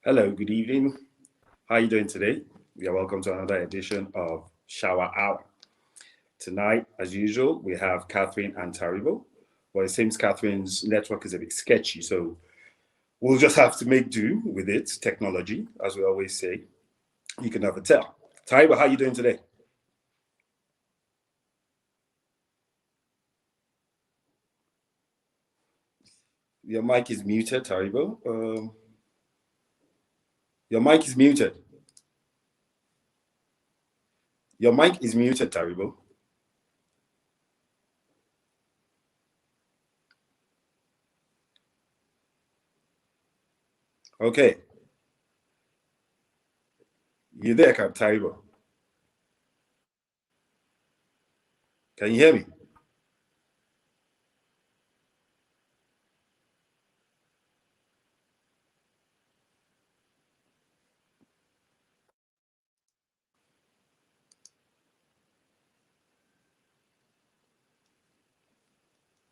Hello, good evening. How are you doing today? You're welcome to another edition of Shower Hour. Tonight, as usual, we have Catherine and Taribo. Well, it seems Catherine's network is a bit sketchy, so we'll just have to make do with it. Technology, as we always say, you can never tell. Taribo, how are you doing today? Your mic is muted, Taribo. Your mic is muted. Your mic is muted, Taribo. Okay, you there, Taribo? Can you hear me?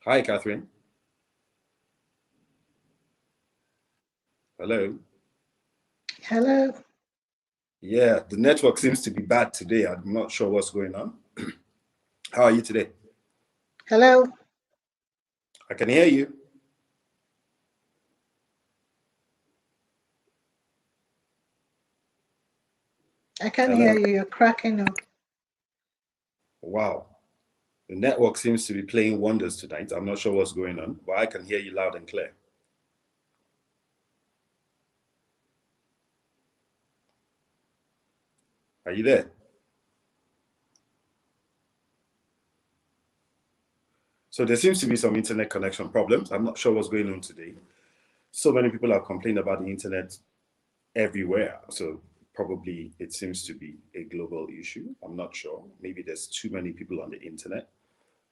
Hi, Catherine. Hello. Hello. Yeah, the network seems to be bad today. I'm not sure what's going on. How are you today? Hello. I can hear you. I can hear Hello. you. You're cracking up. Wow. The network seems to be playing wonders tonight. I'm not sure what's going on, but I can hear you loud and clear. Are you there? So there seems to be some internet connection problems. I'm not sure what's going on today. So many people have complained about the internet everywhere. So probably it seems to be a global issue. I'm not sure. Maybe there's too many people on the internet.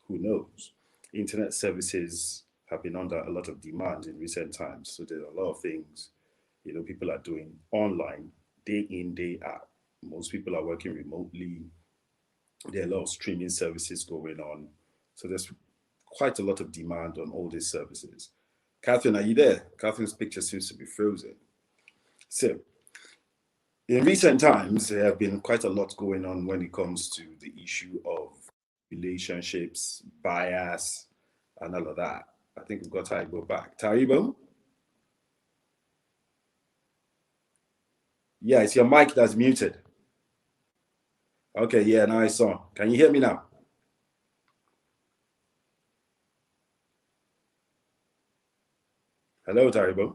Who knows? Internet services have been under a lot of demand in recent times. So there are a lot of things, people are doing online, day in, day out. Most people are working remotely. There are a lot of streaming services going on. So there's quite a lot of demand on all these services. Catherine, are you there? Catherine's picture seems to be frozen. So in recent times, there have been quite a lot going on when it comes to the issue of relationships, bias, and all of that. I think we've got Taibo back. Taibo? Yeah, it's your mic that's muted. Okay, yeah, now it's on. Can you hear me now? Hello, Taibo.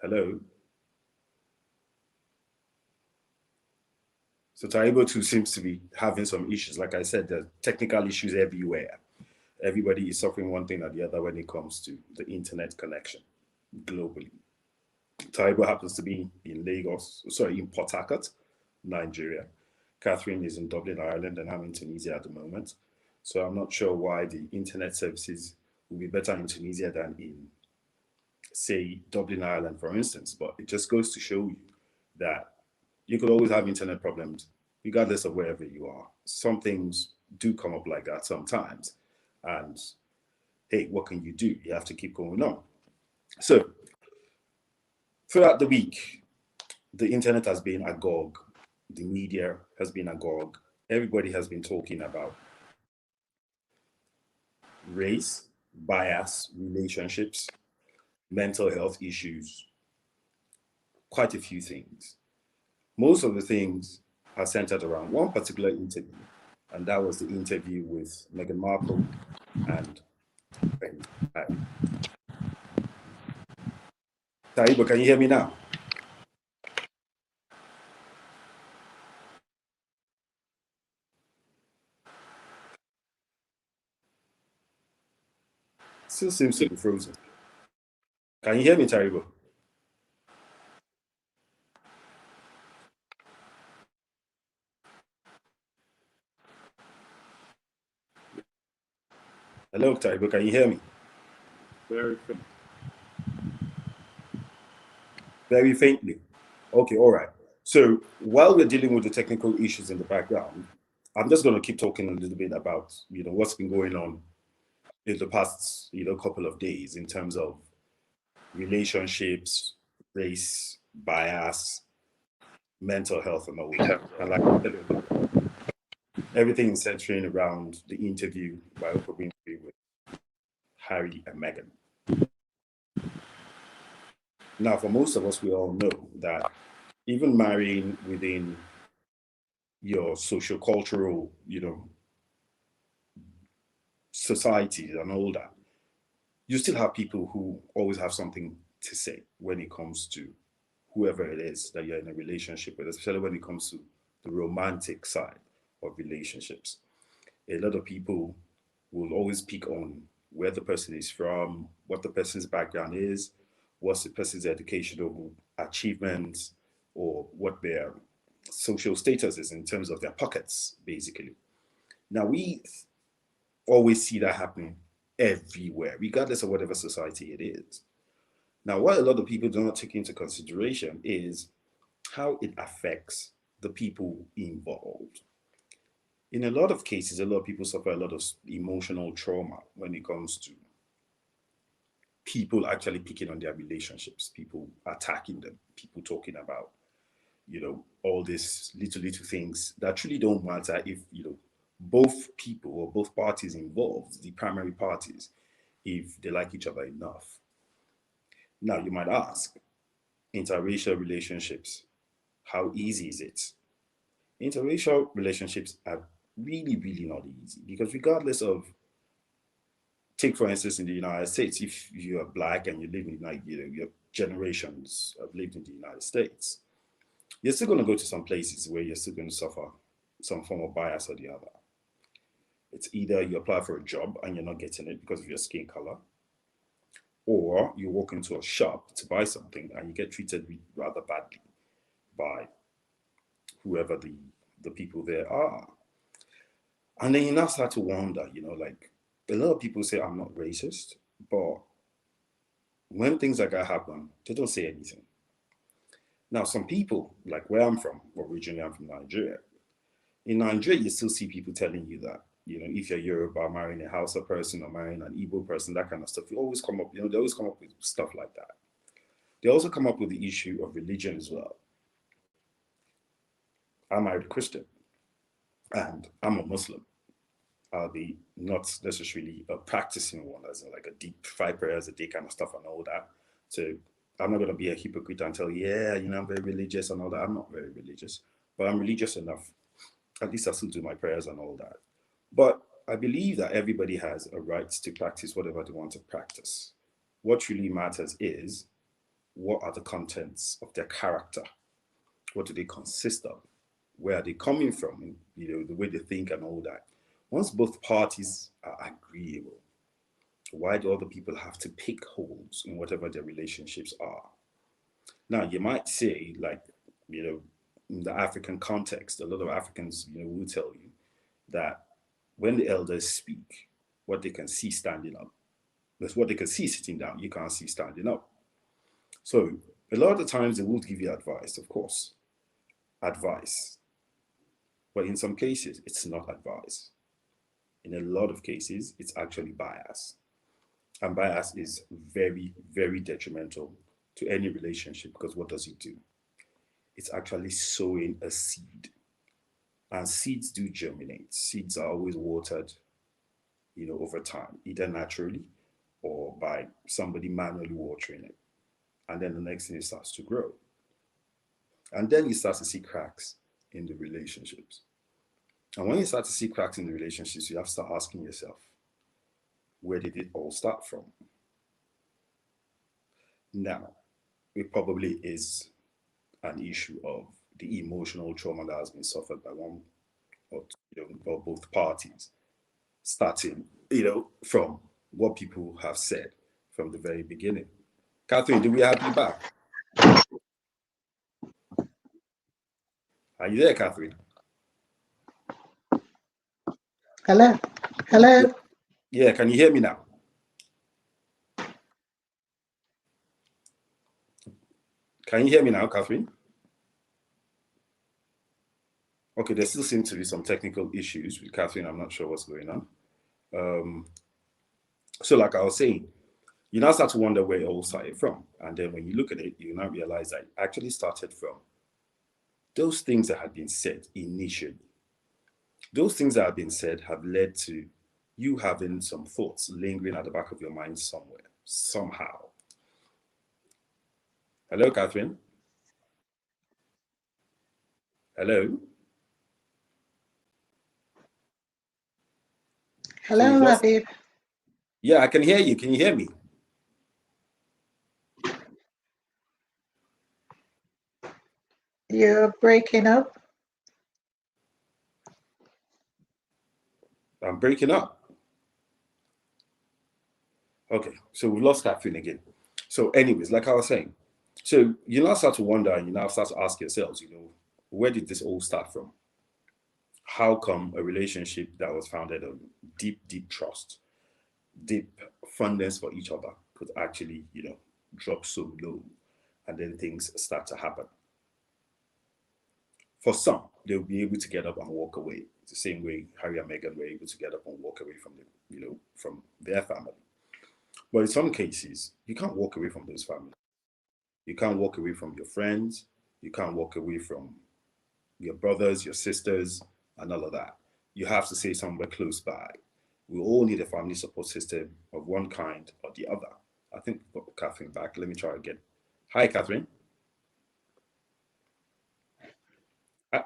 Hello. So Taibo too seems to be having some issues. Like I said, there are technical issues everywhere. Everybody is suffering one thing or the other when it comes to the internet connection globally. Taibo happens to be in Lagos, sorry, in Port Harcourt, Nigeria. Catherine is in Dublin, Ireland, and I'm in Tunisia at the moment. So I'm not sure why the internet services will be better in Tunisia than in, say, Dublin, Ireland, for instance. But it just goes to show you that you could always have internet problems, regardless of wherever you are. Some things do come up like that sometimes. And hey, what can you do? You have to keep going on. So throughout the week, the internet has been agog, the media has been agog. Everybody has been talking about race, bias, relationships, mental health issues, quite a few things. Most of the things are centered around one particular interview, and that was the interview with Meghan Markle and Prince Harry. Taibo, can you hear me now? Still seems to be frozen. Can you hear me, Taribo? Hello, Taribo, can you hear me? Very faint. Very faintly. Okay, all right. So while we're dealing with the technical issues in the background, I'm just going to keep talking a little bit about what's been going on in the past, couple of days in terms of relationships, race, bias, mental health, and all that. And like I said earlier, everything is centering around the interview by Oprah Winfrey with Harry and Meghan. Now, for most of us, we all know that even marrying within your social cultural, societies and all that, you still have people who always have something to say when it comes to whoever it is that you're in a relationship with, especially when it comes to the romantic side of relationships. A lot of people will always pick on where the person is from, what the person's background is, what's the person's educational achievements, or what their social status is in terms of their pockets, basically. Now, we always see that happening everywhere, regardless of whatever society it is. Now, what a lot of people do not take into consideration is how it affects the people involved. In a lot of cases, a lot of people suffer a lot of emotional trauma when it comes to people actually picking on their relationships, people attacking them, people talking about, all these little things that truly don't matter if, both people or both parties involved, the primary parties, if they like each other enough. Now, you might ask, interracial relationships, how easy is it? Interracial relationships are really, really not easy because regardless of, take for instance, in the United States, if you are black and you live in your generations have lived in the United States, you're still going to go to some places where you're still going to suffer some form of bias or the other. It's either you apply for a job and you're not getting it because of your skin color, or you walk into a shop to buy something and you get treated rather badly by whoever the people there are. And then you now start to wonder, like a lot of people say I'm not racist, but when things like that happen, they don't say anything. Now, some people, like where I'm from, originally I'm from Nigeria. In Nigeria, you still see people telling you that, if you're Yoruba, marrying a Hausa person or marrying an Igbo person, that kind of stuff, you always come up, they always come up with stuff like that. They also come up with the issue of religion as well. I married a Christian and I'm a Muslim. I'll be not necessarily a practicing one, as in like a deep 5 prayers a day kind of stuff and all that. So I'm not going to be a hypocrite and tell you, yeah, I'm very religious and all that. I'm not very religious, but I'm religious enough. At least I still do my prayers and all that. But I believe that everybody has a right to practice whatever they want to practice. What really matters is what are the contents of their character? What do they consist of? Where are they coming from? The way they think and all that. Once both parties are agreeable, why do other people have to pick holes in whatever their relationships are? Now, you might say, like, in the African context, a lot of Africans, will tell you that when the elders speak, what they can see standing up, that's what they can see sitting down, you can't see standing up. So a lot of the times they will give you advice, of course, advice. But in some cases, it's not advice. In a lot of cases, it's actually bias. And bias is very, very detrimental to any relationship because what does it do? It's actually sowing a seed. And seeds do germinate. Seeds are always watered, over time, either naturally or by somebody manually watering it. And then the next thing it starts to grow. And then you start to see cracks in the relationships. And when you start to see cracks in the relationships, you have to start asking yourself, where did it all start from? Now, it probably is an issue of the emotional trauma that has been suffered by one or, or both parties, starting, from what people have said from the very beginning. Catherine, do we have you back? Are you there, Catherine? Hello. Hello. Yeah, can you hear me now? Can you hear me now, Catherine? Okay, there still seem to be some technical issues with Catherine. I'm not sure what's going on. So, like I was saying, you now start to wonder where it all started from. And then when you look at it, you now realize that it actually started from those things that had been said initially. Those things that have been said have led to you having some thoughts lingering at the back of your mind somewhere, somehow. Hello, Catherine. Hello. So we've Hello, lost. Habeeb. Yeah, I can hear you. Can you hear me? You're breaking up. I'm breaking up. Okay, so we lost Catherine again. So, anyways, like I was saying, so you now start to wonder and you now start to ask yourselves, where did this all start from? How come a relationship that was founded on deep, deep trust, deep fondness for each other could actually, drop so low and then things start to happen? For some, they'll be able to get up and walk away. It's the same way Harry and Meghan were able to get up and walk away from from their family. But in some cases, you can't walk away from those families. You can't walk away from your friends. You can't walk away from your brothers, your sisters, and all of that. You have to stay somewhere close by. We all need a family support system of one kind or the other. I think we've got Catherine back. Let me try again. Hi, Catherine. Uh,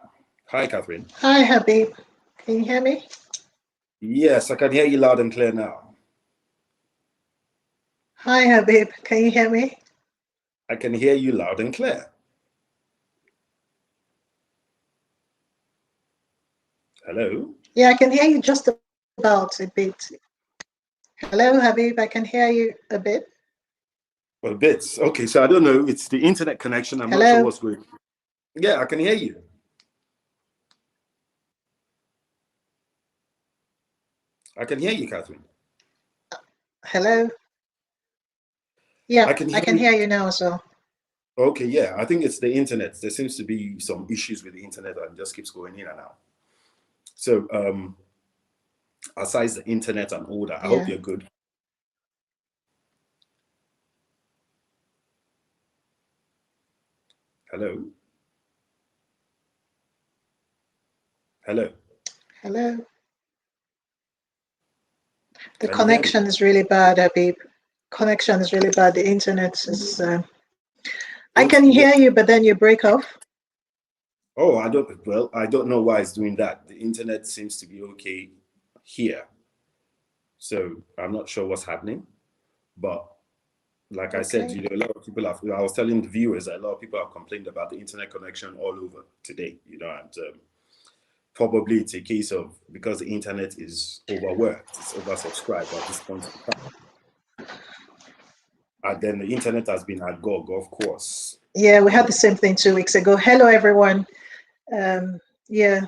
Hi, Catherine. Hi, Habeeb. Can you hear me? Yes, I can hear you loud and clear now. Hi, Habeeb. Can you hear me? I can hear you loud and clear. Hello? Yeah, I can hear you just about a bit. Hello, Habeeb. I can hear you a bit. Well, bits. Okay, so I don't know. It's the internet connection. I'm not sure Hello. what's going on. Yeah, I can hear you. I can hear you, Catherine. Hello. Yeah, I can I hear can you. hear you now as well. Okay, yeah. I think it's the internet. There seems to be some issues with the internet and just keeps going in and out. So, aside the internet and all that, I hope Yeah. you're good. Hello? Hello? Hello. The Can you hear me? connection is really bad, Habeeb. Connection is really bad. The internet is. I It's can yeah. hear you, but then you break off. Oh, I don't know why it's doing that. The internet seems to be okay here. So I'm not sure what's happening. But like I said, Okay. a lot of people have, I was telling the viewers that a lot of people have complained about the internet connection all over today, and probably it's a case of because the internet is overworked, it's oversubscribed at this point in time. And then the internet has been at GOG, of course. Yeah, we had the same thing 2 weeks ago. Hello, everyone. Um, yeah,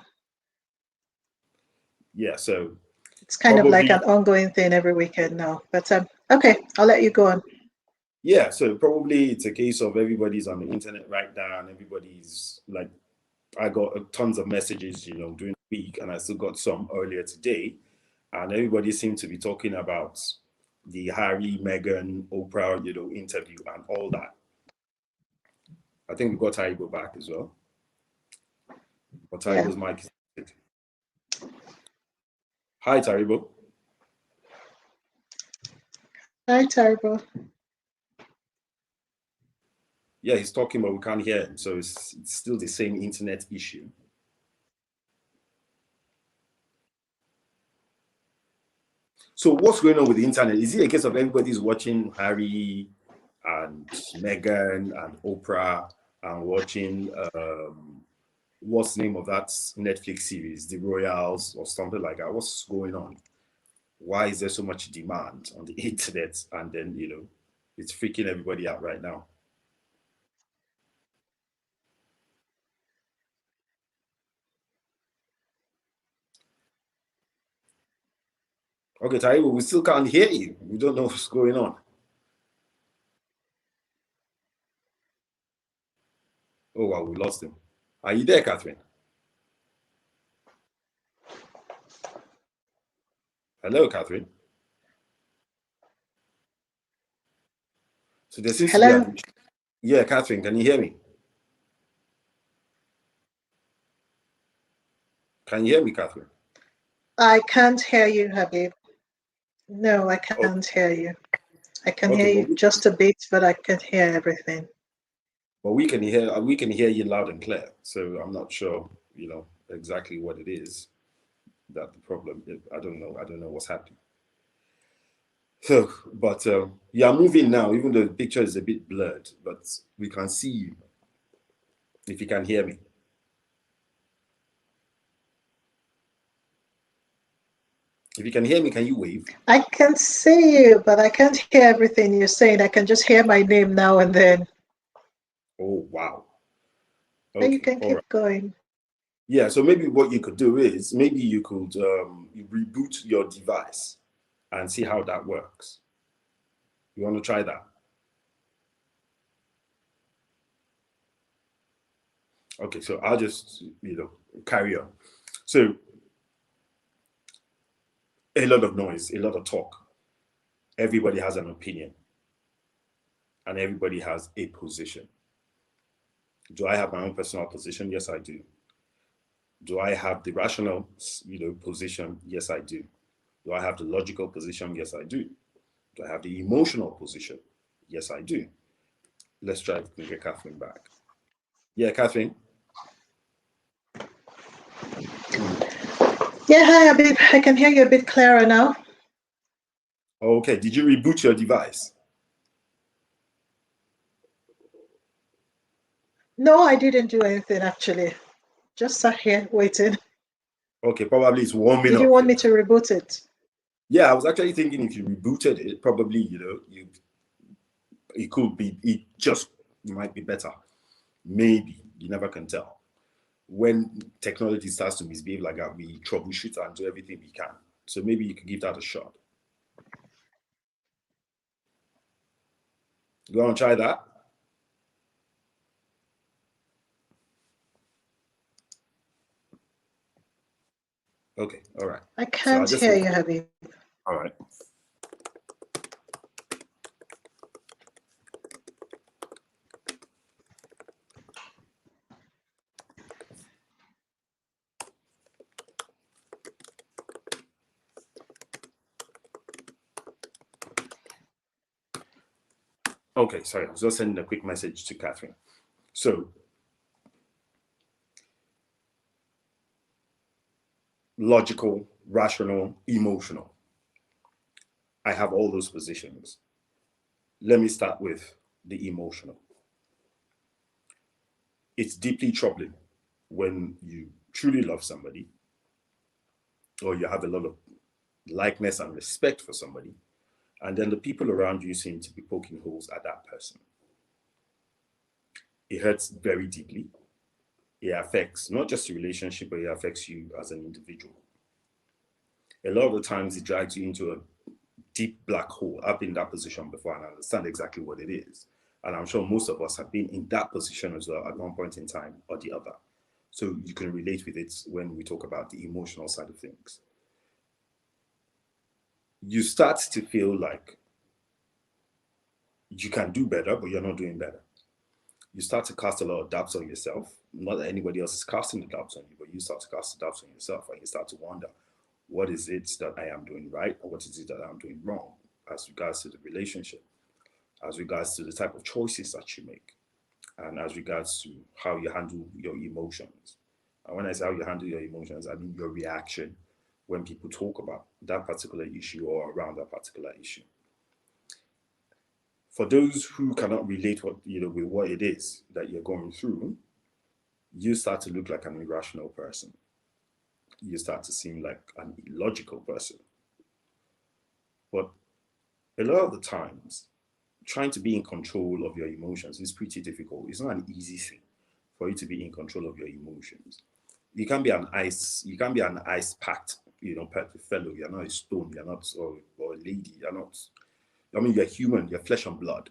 Yeah, so it's kind of like probably, an ongoing thing every weekend now. But okay, I'll let you go on. yeah, so probably it's a case of everybody's on the internet right now and everybody's like, I got tons of messages, during the week, and I still got some earlier today, and everybody seemed to be talking about the Harry, Meghan, Oprah, interview and all that. I think we got Taribo back as well, but Yeah. Taribo's mic is muted. Hi, Taribo. Hi, Taribo. Yeah, he's talking, but we can't hear him, so it's still the same internet issue. So what's going on with the internet? Is it a case of everybody's watching Harry and Meghan and Oprah and watching what's the name of that Netflix series, The Royals or something like that? What's going on? Why is there so much demand on the internet? And then, it's freaking everybody out right now. Okay, Taiwo, we still can't hear you. We don't know what's going on. Oh, wow, we lost him. Are you there, Catherine? Hello, Catherine. So there seems to be Hello? an issue. Yeah, Catherine, can you hear me? Can you hear me, Catherine? I can't hear you, Habib. No, I Oh, can't hear you. I can hear okay, you just a bit, but I can't hear everything. but we can hear you loud and clear. So I'm not sure, exactly what it is that the problem is. I don't know what's happening. So, but yeah, moving now. Even though the picture is a bit blurred, but we can see you if you can hear me. If you can hear me, can you wave? I can see you, but I can't hear everything you're saying. I can just hear my name now and then. Oh, wow. But you Okay, can all right. keep going. Yeah, so maybe what you could do is maybe you could you reboot your device and see how that works. You want to try that? Okay, so I'll just carry on. So a lot of noise, a lot of talk. Everybody has an opinion, and everybody has a position. Do I have my own personal position? Yes, I do. Do I have the rational, position? Yes, I do. Do I have the logical position? Yes, I do. Do I have the emotional position? Yes, I do. Let's try to get Catherine back. Yeah, Catherine. Yeah, hi, Habib. I can hear you a bit clearer now. Okay, did you reboot your device? No, I didn't do anything actually. Just sat here waiting. Okay, probably it's warming Did you up. want me to reboot it? Yeah, I was actually thinking if you rebooted it, probably it could be might be better. Maybe you never can tell. When technology starts to misbehave like that, we troubleshoot and do everything we can. So maybe you could give that a shot. You want to try that? Okay, all right. I So I can't just hear you, Habib. all right. Okay, sorry, I was just sending a quick message to Catherine. So logical, rational, emotional. I have all those positions. Let me start with the emotional. It's deeply troubling when you truly love somebody or you have a lot of likeness and respect for somebody, and then the people around you seem to be poking holes at that person. It hurts very deeply. It affects not just the relationship, but it affects you as an individual. A lot of the times it drags you into a deep black hole. I've been in that position before and I understand exactly what it is. And I'm sure most of us have been in that position as well at one point in time or the other. So you can relate with it when we talk about the emotional side of things. You start to feel like you can do better, but you're not doing better. You start to cast a lot of doubts on yourself. Not that anybody else is casting the doubts on you, but you start to cast the doubts on yourself and you start to wonder, what is it that I am doing right or what is it that I'm doing wrong as regards to the relationship, as regards to the type of choices that you make, and as regards to how you handle your emotions. And when I say how you handle your emotions, I mean your reaction when people talk about that particular issue or around that particular issue. For those who cannot relate with what it is that you're going through, you start to look like an irrational person. You start to seem like an illogical person. But a lot of the times, trying to be in control of your emotions is pretty difficult. It's not an easy thing for you to be in control of your emotions. You can be an ice packed, fellow. You're not a stone, you're not or a lady, you're not, I mean, you're human, you're flesh and blood.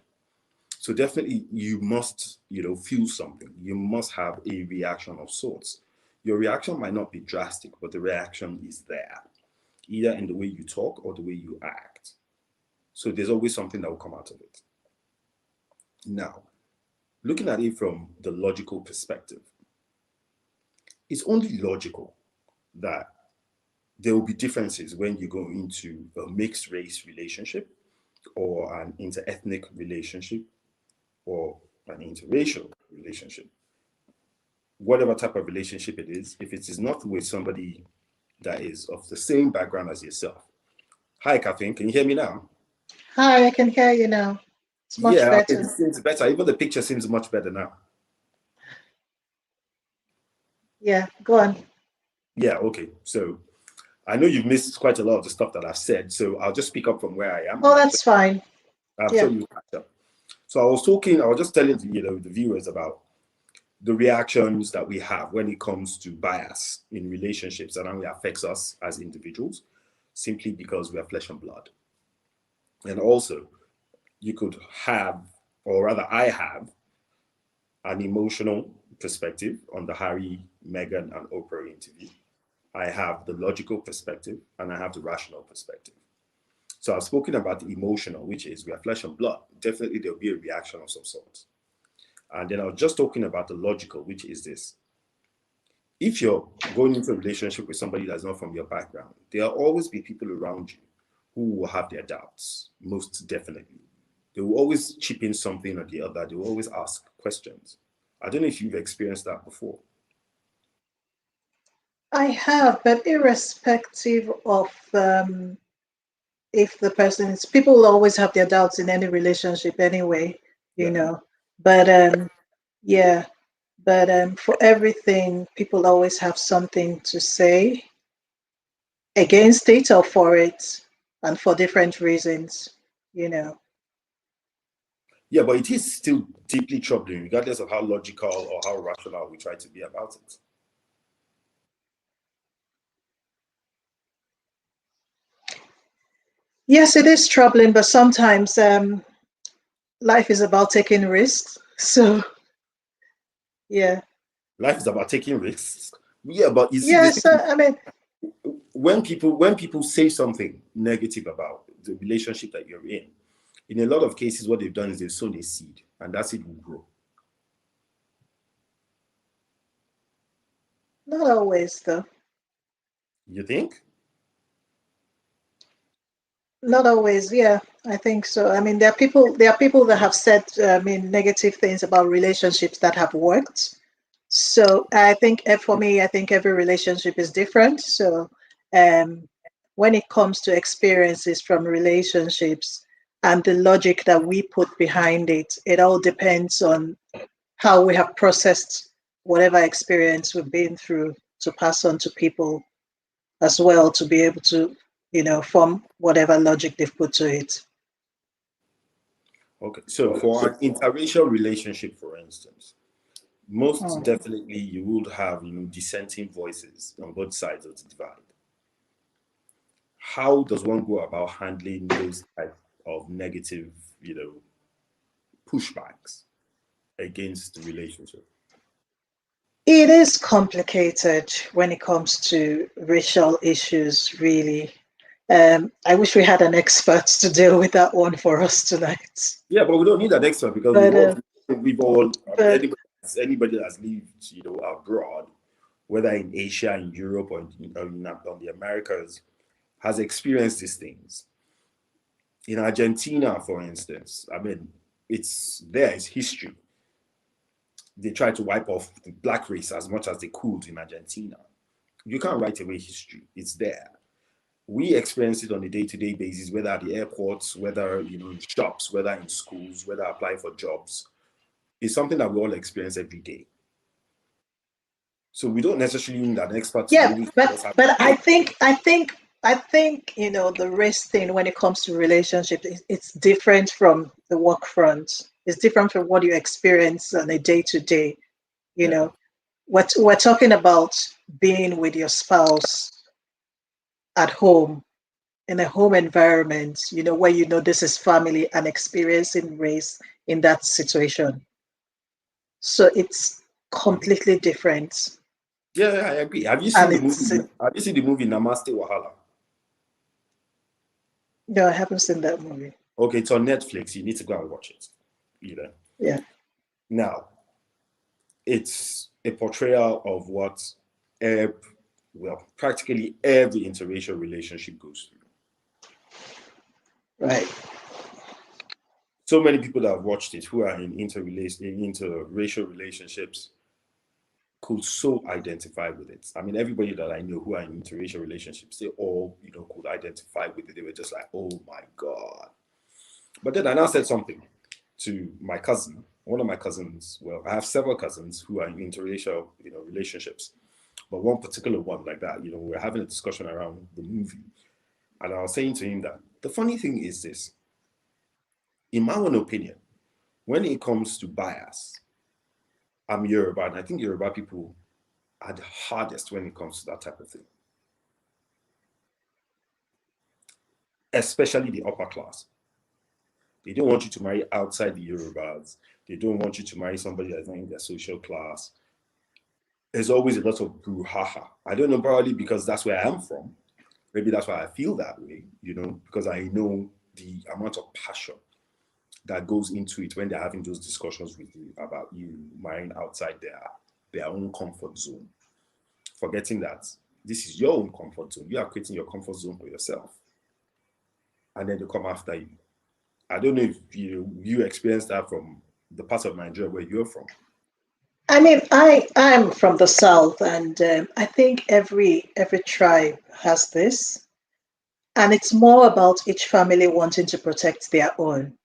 So definitely you must, feel something. You must have a reaction of sorts. Your reaction might not be drastic, but the reaction is there, either in the way you talk or the way you act. So there's always something that will come out of it. Now, looking at it from the logical perspective, it's only logical that there will be differences when you go into a mixed race relationship or an inter-ethnic relationship or an interracial relationship. Whatever type of relationship it is, if it is not with somebody that is of the same background as yourself. Hi, Catherine, can you hear me now? Hi, I can hear you now. It's much Yeah, it better. seems better. Even the picture seems much better now. Yeah, go on. Yeah, okay. So I know you've missed quite a lot of the stuff that I've said, so I'll just pick up from where I am. Oh, that's fine. I'm Yeah. sure you'll catch up. So I was just telling the viewers about the reactions that we have when it comes to bias in relationships and how it affects us as individuals, simply because we are flesh and blood. And also, you could have, or rather, I have an emotional perspective on the Harry, Meghan, and Oprah interview. I have the logical perspective and I have the rational perspective. So I've spoken about the emotional, which is we are flesh and blood. Definitely there'll be a reaction of some sort. And then I was just talking about the logical, which is this. If you're going into a relationship with somebody that's not from your background, there'll always be people around you who will have their doubts, most definitely. They will always chip in something or the other. They will always ask questions. I don't know if you've experienced that before. I have, but irrespective of if the person is, people will always have their doubts in any relationship anyway, you Yeah. know. But yeah, but for everything, people always have something to say against it or for it, and for different reasons, you know. Yeah, but it is still deeply troubling, regardless of how logical or how rational we try to be about it. Yes, it is troubling, but sometimes life is about taking risks. So yeah, Life is about taking risks. Yeah, but you see, yes. I mean, when people say something negative about the relationship that you're in a lot of cases, what they've done is they've sown a seed, and that seed will grow. not always though. You think? Not always. Yeah, I think so. I mean, there are people that have said, I mean, negative things about relationships that have worked. So I think for me, I think every relationship is different. So um, when it comes to experiences from relationships and the logic that we put behind it, it all depends on how we have processed whatever experience we've been through to pass on to people as well to be able to, form whatever logic they've put to it. Okay. So for an interracial relationship, for instance, most Hmm. definitely you would have dissenting voices on both sides of the divide. How does one go about handling those type of negative, you know, pushbacks against the relationship? It is complicated when it comes to racial issues, really. I wish we had an expert to deal with that one for us tonight. Yeah, but we don't need an expert because But we've all I mean, but anybody that's lived abroad, whether in Asia, in Europe, or on the Americas, has experienced these things. In Argentina, for instance, I mean, it's history. They tried to wipe off the black race as much as they could in Argentina. You can't write away history. It's there. We experience it on a day-to-day basis, whether at the airports, whether in shops, whether in schools, whether applying for jobs. It's something that we all experience every day. So we don't necessarily need an expert to be yeah, able to tell but us how to but do I it. think I think I think the race thing when it comes to relationships, it's different from the work front. It's different from what you experience on a day to day. You Yeah. know, we're talking about being with your spouse at home in a home environment, where this is family and experiencing race in that situation. So it's completely different. Yeah, I agree. Have you seen And the it's, movie? Have you seen the movie Namaste Wahala? no, I haven't seen that movie. Okay, it's on Netflix. You need to go and watch it. Yeah. Now, it's a portrayal of what, practically every interracial relationship goes through. Right. So many people that have watched it who are in interracial relationships could so identify with it. I mean, everybody that I know who are in interracial relationships, they all, could identify with it. They were just like, oh my God. But then I now said something to my cousin, one of my cousins. Well, I have several cousins who are in interracial, relationships. But one particular one like that, we were having a discussion around the movie. And I was saying to him that the funny thing is this, in my own opinion, when it comes to bias, I'm Yoruba, and I think Yoruba people are the hardest when it comes to that type of thing, especially the upper class. They don't want you to marry outside the Yorubas. They don't want you to marry somebody that's not in their social class. There's always a lot of brouhaha. I don't know, probably because that's where I am from. Maybe that's why I feel that way, because I know the amount of passion that goes into it when they're having those discussions with you about you marrying outside their own comfort zone, forgetting that this is your own comfort zone. You are creating your comfort zone for yourself, and then they come after you. I don't know if you experienced that from the part of Nigeria where you're from. I mean, I'm from the south, and I think every tribe has this, and it's more about each family wanting to protect their own.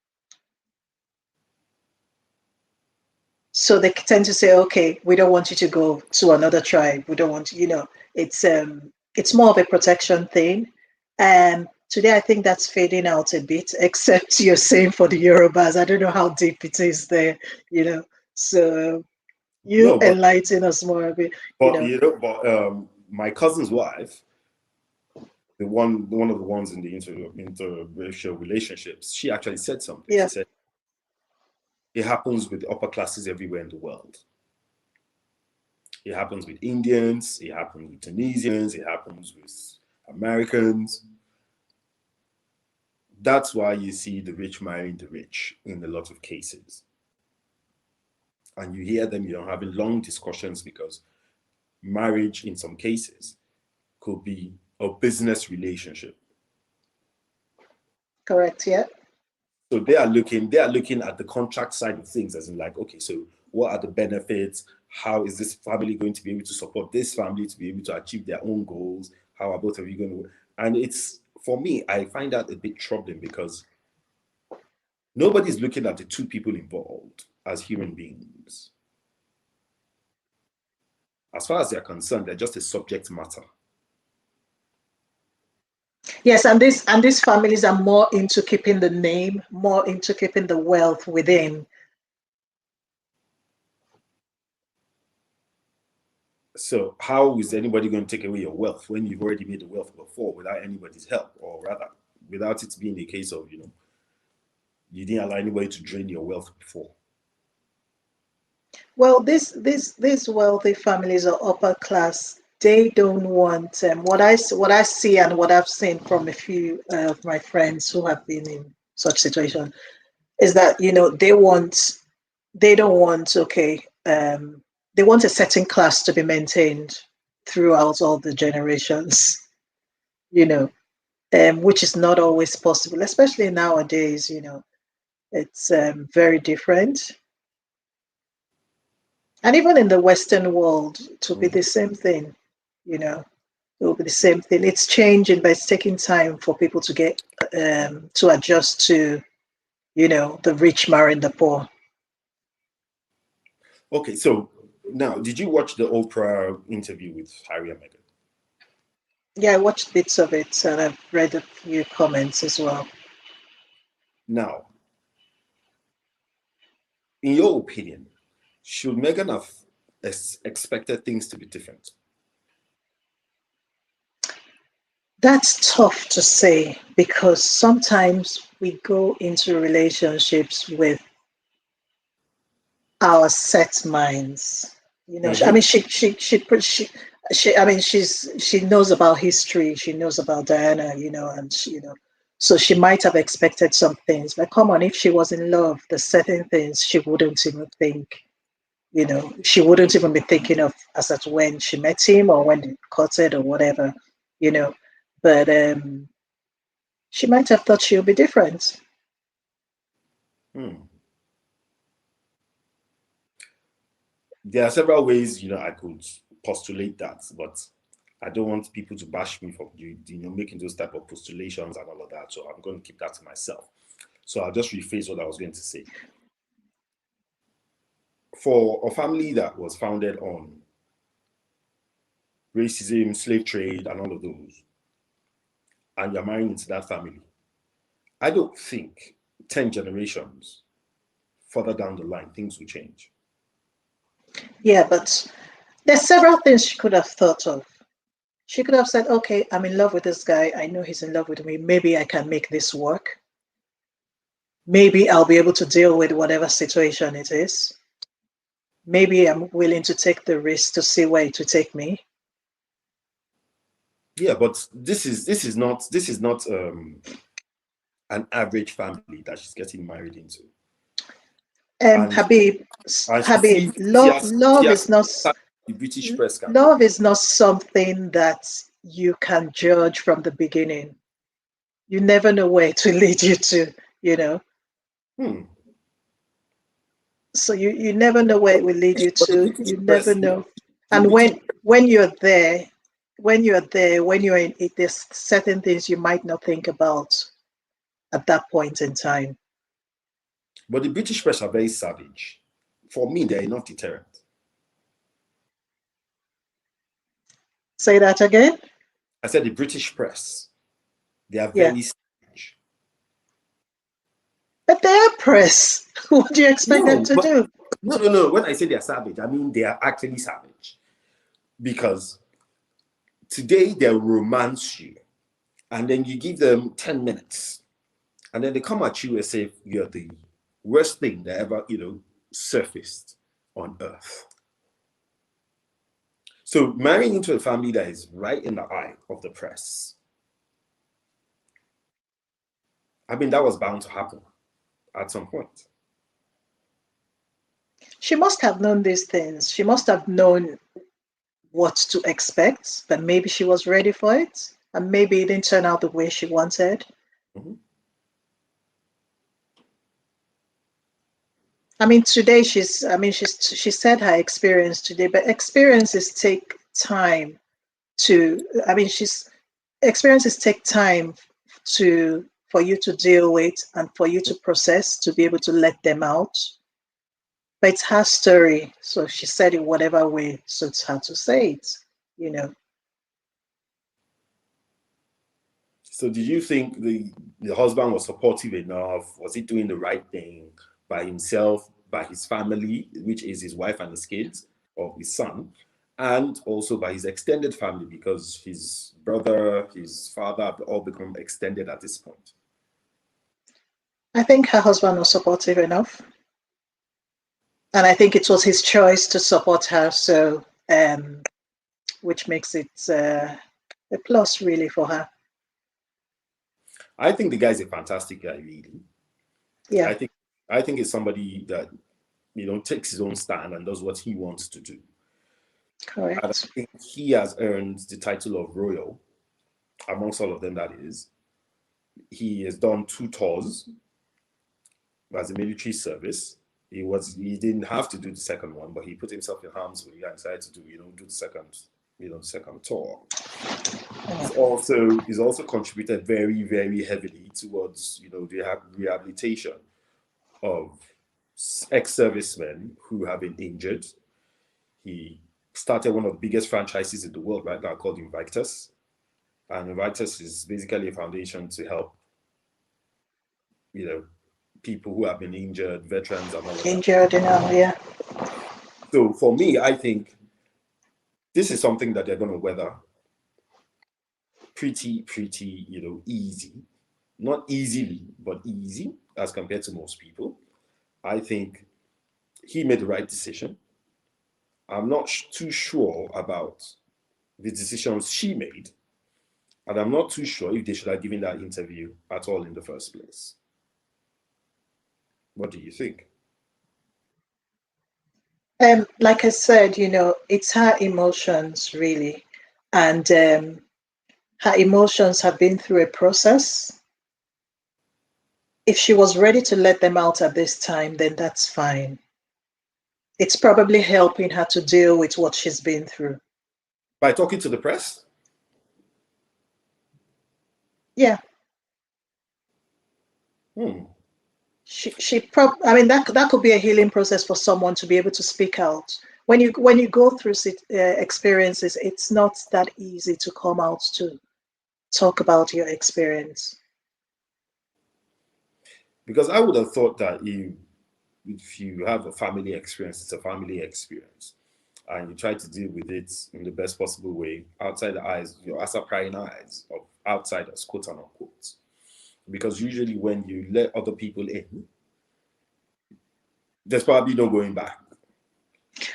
So they tend to say, okay, we don't want you to go to another tribe. We don't want it's more of a protection thing. And today I think that's fading out a bit, except you're saying for the Yorubas. I don't know how deep it is there, you know. So you No, but enlighten us more a bit, you but know. my cousin's wife, one of the ones in the interracial relationships, she actually said something. She Yeah. said it happens with the upper classes everywhere in the world. It happens with Indians, it happens with Tunisians, it happens with Americans. That's why you see the rich marrying the rich in a lot of cases. And you hear them, having long discussions because marriage in some cases could be a business relationship. Correct. Yeah. So they are looking at the contract side of things, as in like, okay, so what are the benefits? How is this family going to be able to support this family to be able to achieve their own goals? How are both of you going to work? And it's, for me, I find that a bit troubling because nobody's looking at the two people involved as human beings. As far as they're concerned, they're just a subject matter. Yes, and these families are more into keeping the name, more into keeping the wealth within. So how is anybody going to take away your wealth when you've already made the wealth before without anybody's help, or rather, without it being a case of you didn't allow anybody to drain your wealth before? Well, these wealthy families or upper class, they don't want what I see and what I've seen from a few of my friends who have been in such situation is that they don't want they want a certain class to be maintained throughout all the generations, you know, which is not always possible, especially nowadays. It's very different. And even in the Western world, it will be Mhm. the same thing, you know, it will be the same thing. It's changing, but it's taking time for people to get to adjust to, the rich marrying the poor. Okay, so now, did you watch the Oprah interview with Harry and Meghan? Yeah, I watched bits of it and I've read a few comments as well. Now, in your opinion, should Meghan have expected things to be different? That's tough to say because sometimes we go into relationships with our set minds. I Hmm. mean, she I mean, she knows about history. She knows about Diana, and So she might have expected some things, but come on, if she was in love, the certain things she wouldn't even think, she wouldn't even be thinking of as at when she met him or when they courted or whatever, you know. But she might have thought she'll be different. There are several ways, I could postulate that, but I don't want people to bash me for making those type of postulations and all of that. So I'm going to keep that to myself. So I'll just rephrase what I was going to say. For a family that was founded on racism, slave trade, and all of those, and you're marrying into that family, I don't think 10 generations further down the line, things will change. Yeah, but there's several things she could have thought of. She could have said, okay, I'm in love with this guy. I know he's in love with me. Maybe I can make this work. Maybe I'll be able to deal with whatever situation it is. Maybe I'm willing to take the risk to see where it will take me. Yeah, but this is not an average family that she's getting married into. Habeeb, love is not the British press campaign. Love is not something that you can judge from the beginning. You never know where it will lead you to, So you never know where it will lead you to. You never know. And when you're there, when you're in it, there's certain things you might not think about at that point in time. But the British press are very savage. For me, they're enough deterrent. Say that again? I said the British press, they are very savage. But they're press. What do you expect them to do? No. When I say they're savage, I mean they are actually savage. Because today they'll romance you, and then you give them 10 minutes, and then they come at you and say you're the worst thing that ever, surfaced on earth. So marrying into a family that is right in the eye of the press, I mean, that was bound to happen at some point. She must have known these things. She must have known what to expect, but maybe she was ready for it, and maybe it didn't turn out the way she wanted. Mm-hmm. I mean, today she said her experience today, but experiences take time experiences take time for you to deal with and for you to process, to be able to let them out. But it's her story, so she said it whatever way suits her to say it, So did you think the husband was supportive enough? Was he doing the right thing by himself, by his family, which is his wife and his kids, or his son, and also by his extended family, because his brother, his father have all become extended at this point? I think her husband was supportive enough. And I think it was his choice to support her, so which makes it a plus really for her. I think the guy's a fantastic guy, really. Yeah. I think it's somebody that takes his own stand and does what he wants to do. Correct. And I think he has earned the title of royal, amongst all of them, that is. He has done 2 tours as a military service. He didn't have to do the second one, but he put himself in harm's way and decided to do the second tour. He's also contributed very, very heavily towards, the rehabilitation of ex-servicemen who have been injured. He started one of the biggest franchises in the world right now called Invictus. And Invictus is basically a foundation to help, people who have been injured, veterans and all of that. Injured, yeah. So for me, I think this is something that they're going to weather pretty, easy. Not easily, but easy as compared to most people. I think he made the right decision. I'm not too sure about the decisions she made. And I'm not too sure if they should have given that interview at all in the first place. What do you think? Like I said, it's her emotions really, and her emotions have been through a process. If she was ready to let them out at this time, then that's fine. It's probably helping her to deal with what she's been through. By talking to the press? Yeah. I mean, that could be a healing process for someone to be able to speak out. When you go through experiences, it's not that easy to come out to talk about your experience. Because I would have thought that if you have a family experience, it's a family experience. And you try to deal with it in the best possible way outside the eyes, your asa prying eyes of outsiders, quote unquote. Because usually when you let other people in, there's probably no going back.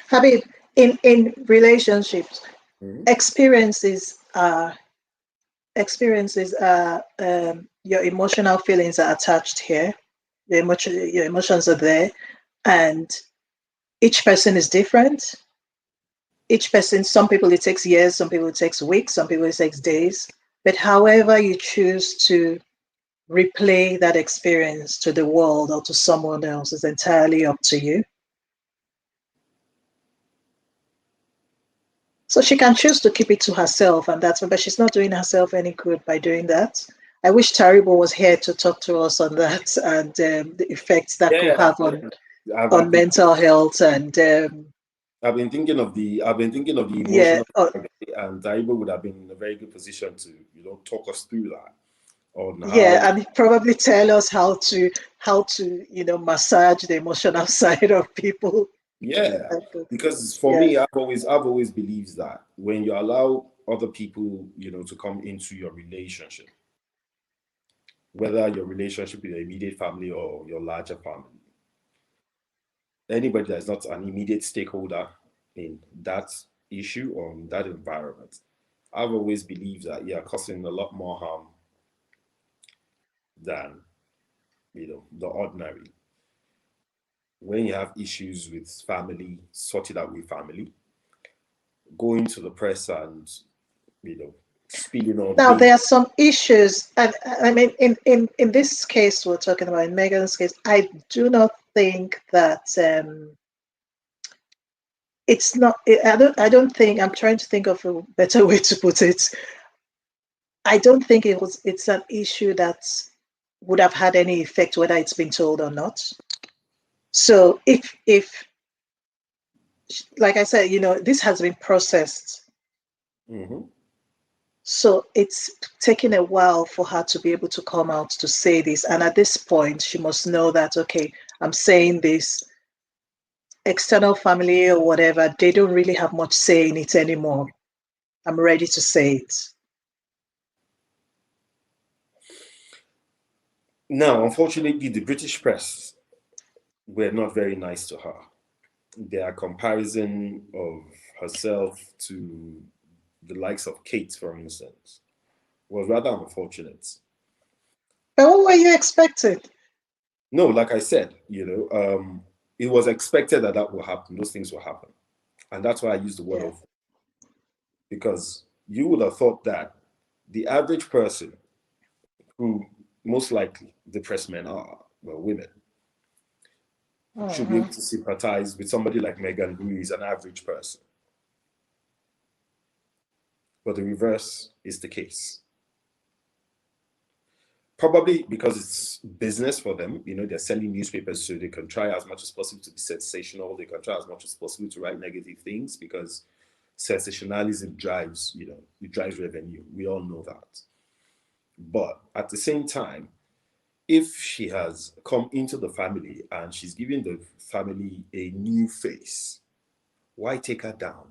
Habib, in relationships, Mhm. experiences are your emotional feelings are attached here. Your emotions are there, and each person is different. Each person, some people it takes years, some people it takes weeks, some people it takes days. But however you choose to replay that experience to the world or to someone else is entirely up to you. So she can choose to keep it to herself, and but she's not doing herself any good by doing that. I wish Taribo was here to talk to us on that and the effects that could Yeah, have on I've been mental health and I've been thinking of the yeah, emotional, and Taibo would have been in a very good position to talk us through that on how. yeah, and probably tell us how to massage the emotional side of people. Yeah, because for Yeah. me, I've always believed that when you allow other people, to come into your relationship, whether your relationship with your immediate family or your larger family, anybody that's not an immediate stakeholder in that issue or in that environment, I've always believed that you're causing a lot more harm than the ordinary. When you have issues with family, sort it out with family. Going to the press and spilling all the Now beans. there are some issues, and I mean, in this case we're talking about, in Megan's case, I do not think that it's not. I don't think. I'm trying to think of a better way to put it. I don't think it's an issue that would have had any effect whether it's been told or not. So if like I said, this has been processed. Mm-hmm. So it's taken a while for her to be able to come out to say this. And at this point, she must know that, okay, I'm saying this. External family or whatever, they don't really have much say in it anymore. I'm ready to say it. Now, unfortunately, the British press were not very nice to her. Their comparison of herself to the likes of Kate, for instance, was rather unfortunate. But what were you expecting? No, like I said, it was expected that that will happen. Those things will happen, and that's why I use the word Yeah. of, because you would have thought that the average person, who most likely the press men are, well, women, should be able to sympathize with somebody like Megan, who is an average person. But the reverse is the case. Probably because it's business for them. They're selling newspapers, so they can try as much as possible to be sensational. They can try as much as possible to write negative things because sensationalism it drives revenue. We all know that. But at the same time, if she has come into the family and she's giving the family a new face, why take her down?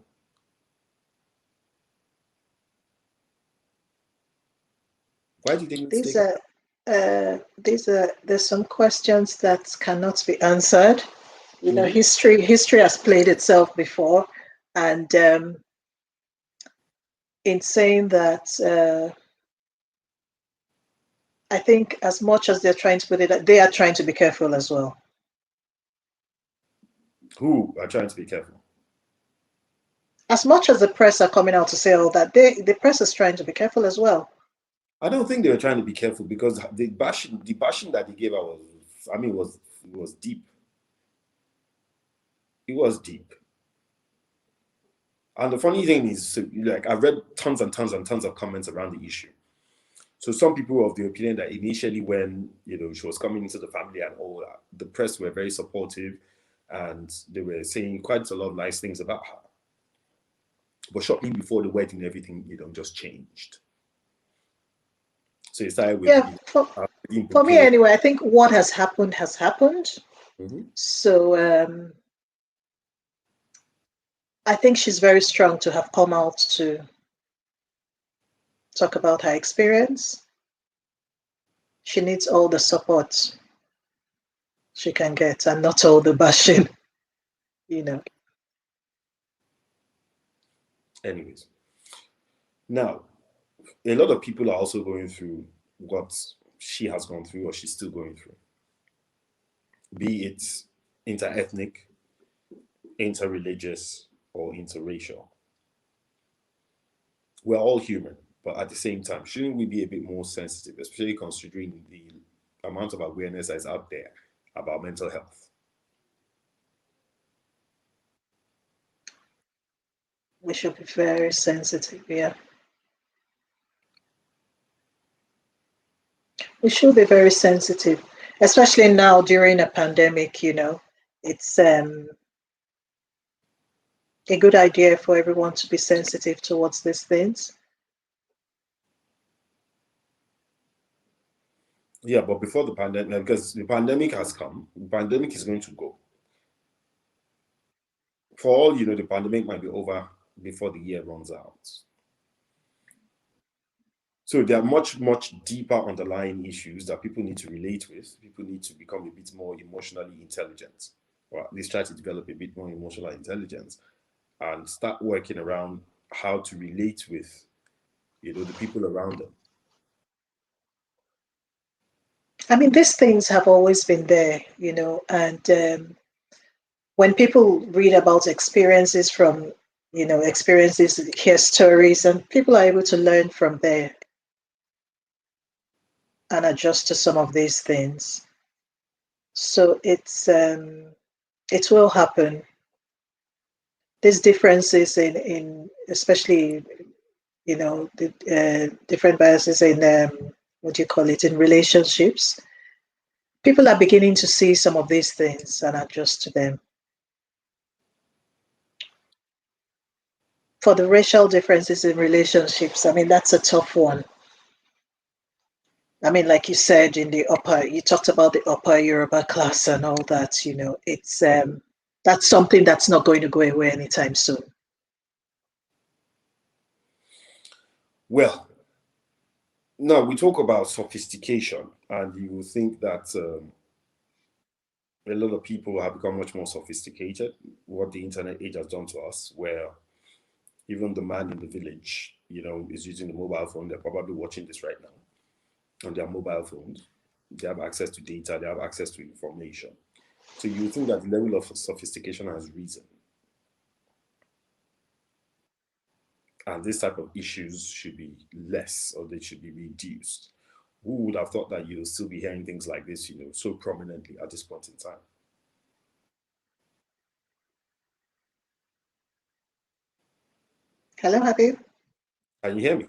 Why do they need to These take her are there's some questions that cannot be answered. down? Mhm. History has played itself before, and in saying that I think as much as they're trying to put it, they are trying to be careful as well. Who are trying to be careful? As much as the press are coming out to say all that, the press is trying to be careful as well. I don't think they were trying to be careful because the bashing that they gave her was deep. It was deep. And the funny thing is, so, like, I've read tons and tons and tons of comments around the issue. So some people were of the opinion that initially, when she was coming into the family and all that, the press were very supportive, and they were saying quite a lot of nice things about her. But shortly before the wedding, everything just changed. So it started with for me anyway. I think what has happened has happened. Mm-hmm. So I think she's very strong to have come out to talk about her experience. She needs all the support she can get and not all the bashing, Anyways, now a lot of people are also going through what she has gone through or she's still going through, be it inter-ethnic, inter-religious, or interracial. We're all human, but at the same time, shouldn't we be a bit more sensitive, especially considering the amount of awareness that is out there about mental health? We should be very sensitive, yeah. We should be very sensitive, especially now during a pandemic, it's a good idea for everyone to be sensitive towards these things. Yeah, but before the pandemic, because the pandemic has come, the pandemic is going to go. For all the pandemic might be over before the year runs out. So there are much, much deeper underlying issues that people need to relate with. People need to become a bit more emotionally intelligent, or at least try to develop a bit more emotional intelligence and start working around how to relate with, the people around them. I mean, these things have always been there, and when people read about experiences from, experiences, hear stories, and people are able to learn from there and adjust to some of these things. So it will happen. These differences in especially, the different biases in what do you call it, in relationships. People are beginning to see some of these things and adjust to them. For the racial differences in relationships, I mean, that's a tough one. I mean, like you said, you talked about the upper Yoruba class and all that, it's that's something that's not going to go away anytime soon. Well, now we talk about sophistication, and you will think that a lot of people have become much more sophisticated. What the internet age has done to us, where even the man in the village, is using the mobile phone. They're probably watching this right now on their mobile phones. They have access to data. They have access to information. So you think that the level of sophistication has risen. And this type of issues should be less, or they should be reduced. Who would have thought that you'll still be hearing things like this, so prominently at this point in time? Hello, Habeeb. Can you hear me?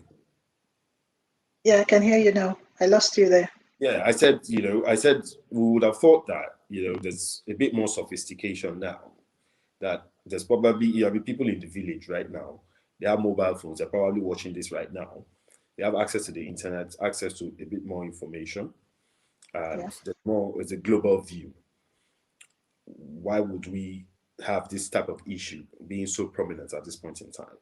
Yeah, I can hear you now. I lost you there. Yeah, I said we would have thought that, there's a bit more sophistication now. That there's probably, people in the village right now, they have mobile phones, they're probably watching this right now. They have access to the internet, access to a bit more information, and it's a global view. Why would we have this type of issue being so prominent at this point in time?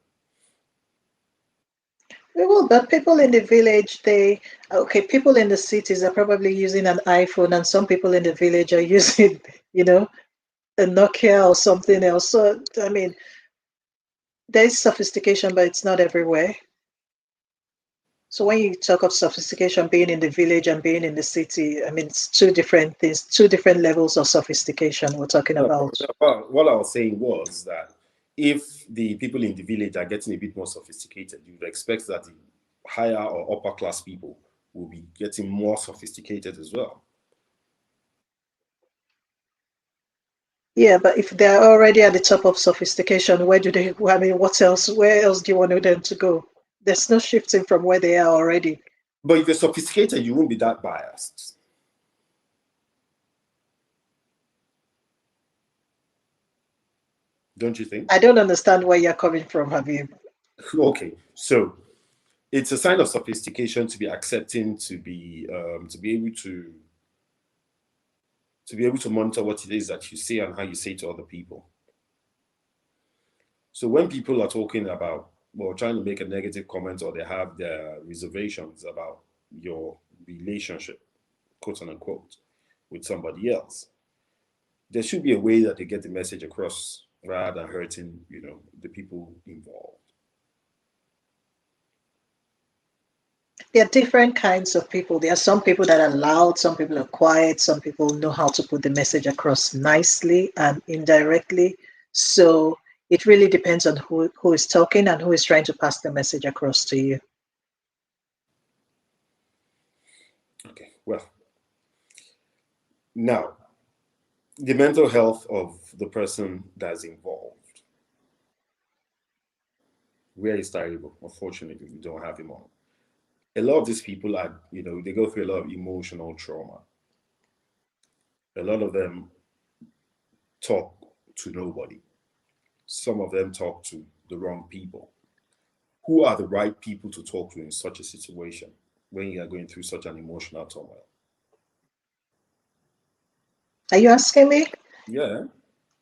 We will, but people in the village, people in the cities are probably using an iPhone, and some people in the village are using, a Nokia or something else. So, I mean, there's sophistication, but it's not everywhere. So when you talk of sophistication, being in the village and being in the city, I mean, it's two different things, two different levels of sophistication we're talking No, about. well, what I was saying was that if the people in the village are getting a bit more sophisticated, you would expect that the higher or upper class people will be getting more sophisticated as well. Yeah, but if they're already at the top of sophistication, where do they, I mean, what else, where else do you want them to go? There's no shifting from where they are already. But if you're sophisticated, you won't be that biased. Don't you think? I don't understand where you're coming from, Habib. Okay, so it's a sign of sophistication to be accepting, to be able to monitor what it is that you say and how you say to other people. So when people are talking about, well, trying to make a negative comment or they have their reservations about your relationship, quote unquote, with somebody else, there should be a way that they get the message across rather than hurting, the people involved. There are different kinds of people. There are some people that are loud, some people are quiet, some people know how to put the message across nicely and indirectly. So it really depends on who is talking and who is trying to pass the message across to you. Okay, well, now the mental health of the person that's involved. Where is Taribo? Unfortunately, we don't have him on. A lot of these people are, they go through a lot of emotional trauma. A lot of them talk to nobody. Some of them talk to the wrong people. Who are the right people to talk to in such a situation when you are going through such an emotional turmoil? Are you asking me? Yeah.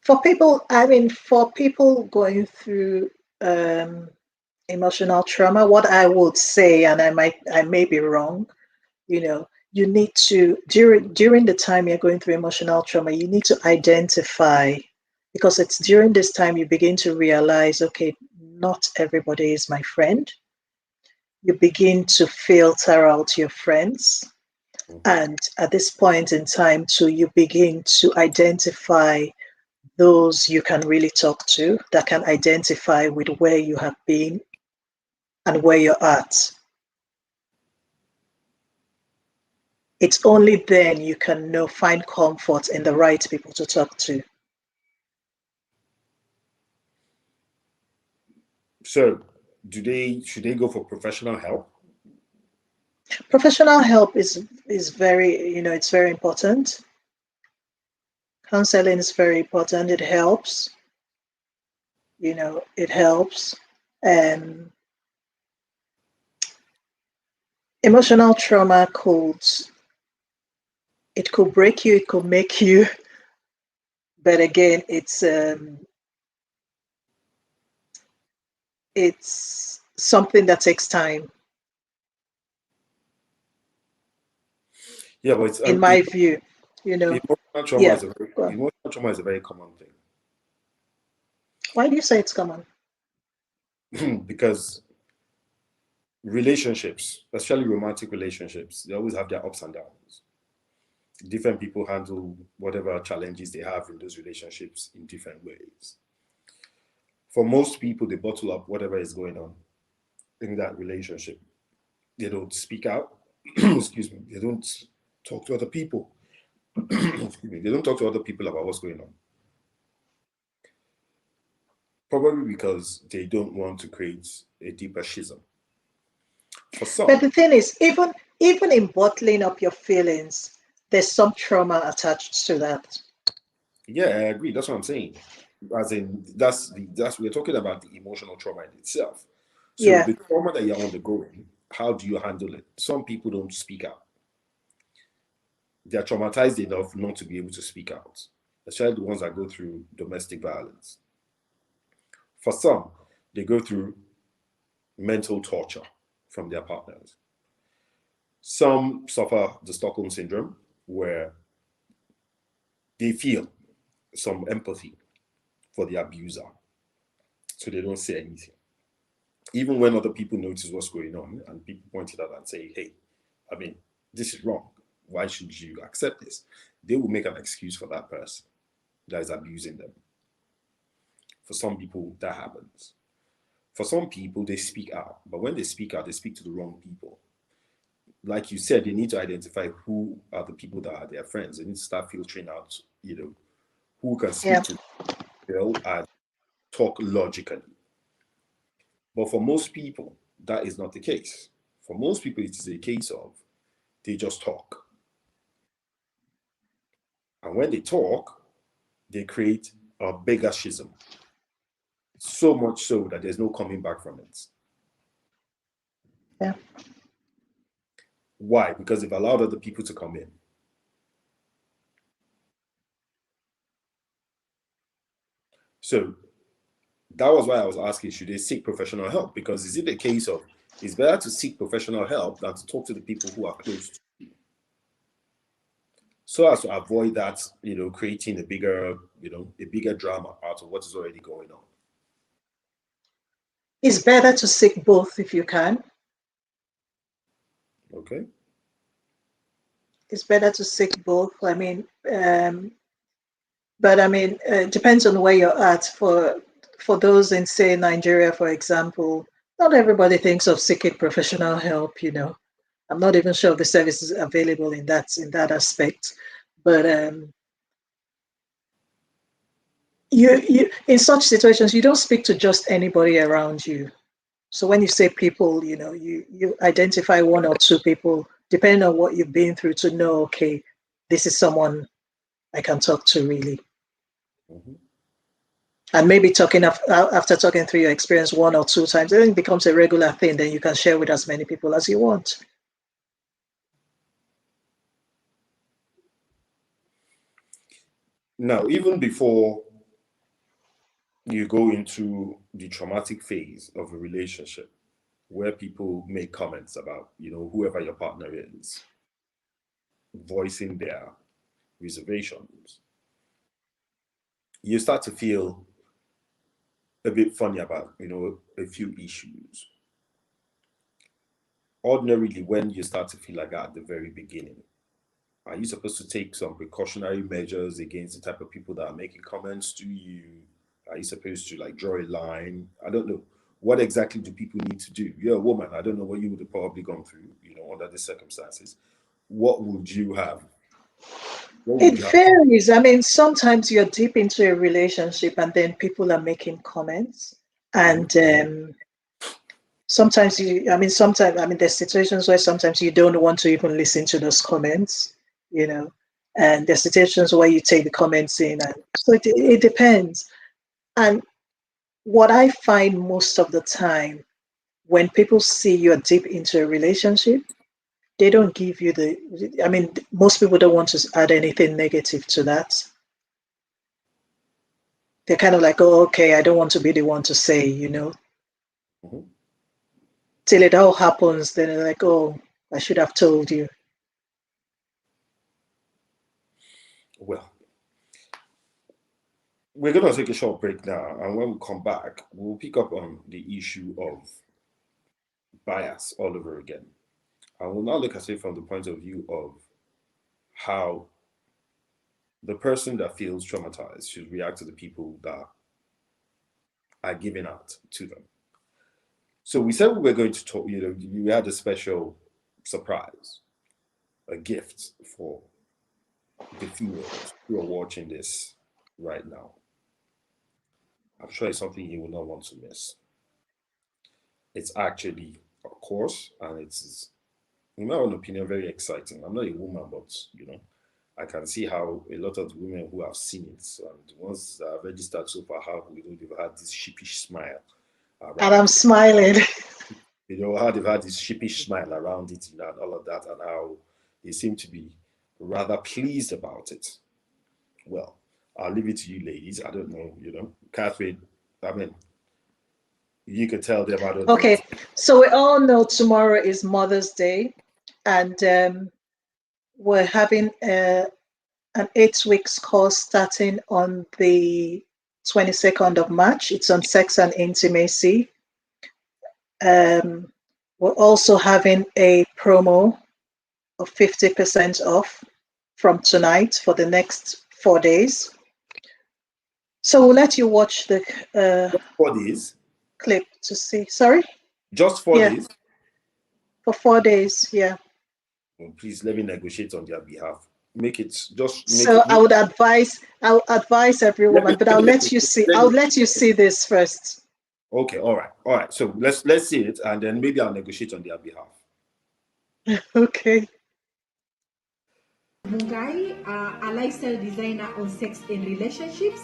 For people, I mean, for people going through emotional trauma, what I would say, and I may be wrong, you need to during the time you're going through emotional trauma, you need to identify, because it's during this time you begin to realize, okay, not everybody is my friend. You begin to filter out your friends. And at this point in time, too, you begin to identify those you can really talk to, that can identify with where you have been and where you're at. It's only then you can find comfort in the right people to talk to. So, should they go for professional help? Professional help is very, it's very important. Counseling is very important. It helps. It helps. And emotional trauma could break you, it could make you, but again, it's something that takes time. Yeah, but it's In my view, emotional trauma yeah. is emotional trauma is a very common Why do you say it's common? thing because relationships, especially romantic relationships, they always have their ups and downs. Different people handle whatever challenges they have in those relationships in different ways. For most people, they bottle up whatever is going on in that relationship. They don't speak out. Excuse me. They don't talk to other people. Excuse me. They don't talk to other people about what's going on. Probably because they don't want to create a deeper schism. For some, But the thing is, even in bottling up your feelings, there's some trauma attached to that. yeah, I agree. That's what I'm saying. As in, that's we're talking about the emotional trauma in itself. So Yeah. the trauma that you're undergoing, how do you handle it? Some people don't speak out. They're traumatized enough not to be able to speak out, especially the ones that go through domestic violence. For some, they go through mental torture from their partners. Some suffer the Stockholm syndrome, where they feel some empathy for the abuser, so they don't say anything. even when other people notice what's going on and people point it out and say, hey, I mean, this is wrong. Why should you accept this? They will make an excuse for that person that is abusing them. For some people, that happens. For some people, they speak out. But when they speak out, they speak to the wrong people. Like you said, they need to identify who are the people that are their friends. They need to start filtering out, who can speak Yeah. to them and talk logically. But for most people, that is not the case. For most people, it is a case of they just talk. And when they talk, they create a bigger schism. So much so that there's no coming back from it. Yeah. Why? Because they've allowed other people to come in. So that was why I was asking, should they seek professional help? Because is it a case of it's better to seek professional help than to talk to the people who are close to you? So as to avoid that, creating a bigger drama out of what is already going on. It's better to seek both if you can. Okay. It's better to seek both. I mean, but I mean, it depends on where you're at. For those in, say, Nigeria, for example, not everybody thinks of seeking professional help. I'm not even sure if the service is available in that aspect. But you in such situations, you don't speak to just anybody around you. So when you say people, you identify one or two people, depending on what you've been through, to know, okay, this is someone I can talk to really. Mm-hmm. And maybe talking after talking through your experience one or two times, then it becomes a regular thing. Then you can share with as many people as you want. Now, even before you go into the traumatic phase of a relationship, where people make comments about, whoever your partner is, voicing their reservations, you start to feel a bit funny about, a few issues. Ordinarily, when you start to feel like that at the very beginning, are you supposed to take some precautionary measures against the type of people that are making comments to you? Are you supposed to like draw a line? I don't know. What exactly do people need to do? You're a woman. I don't know what you would have probably gone through, under these circumstances. What would you have? What would It you have? varies. I mean, sometimes you're deep into a relationship and then people are making comments. And sometimes there's situations where sometimes you don't want to even listen to those comments, and there's situations where you take the comments in. And so it depends. And what I find most of the time, when people see you're deep into a relationship, they don't give you most people don't want to add anything negative to that. They're kind of like, oh, okay, I don't want to be the one to say, Mhm. till it all happens, then they're like, oh, I should have told you. Well, we're going to take a short break now. And when we come back, we'll pick up on the issue of bias all over again. And we'll now look at it from the point of view of how the person that feels traumatized should react to the people that are giving out to them. So we said we were going to talk, we had a special surprise, a gift for the females who are watching this right now. I'm sure it's something you will not want to miss. It's actually a course, and it's, in my own opinion, very exciting. I'm not a woman, but I can see how a lot of the women who have seen it and the ones that have registered so far have, they've had this sheepish smile And around I'm smiling. how they've had this sheepish smile around it, and all of that, and how they seem to be rather pleased about it. Well, I'll leave it to you ladies. I don't know, Catherine, I mean, you could tell them, I don't know. Okay, so we all know tomorrow is Mother's Day, and we're having an 8 weeks course starting on the 22nd of March. It's on sex and intimacy. We're also having a promo of 50% off from tonight for the next 4 days. So we'll let you watch the 4 days. clip to see. Sorry? Just 4 Yeah. days. For 4 days, yeah. Oh, please let me negotiate on their behalf. Make it just make So it. I would advise every woman, but I'll let you see. I'll let you see this first. Okay, all right. So let's see it, and then maybe I'll negotiate on their behalf. Okay. Mungai, a lifestyle designer on sex and relationships,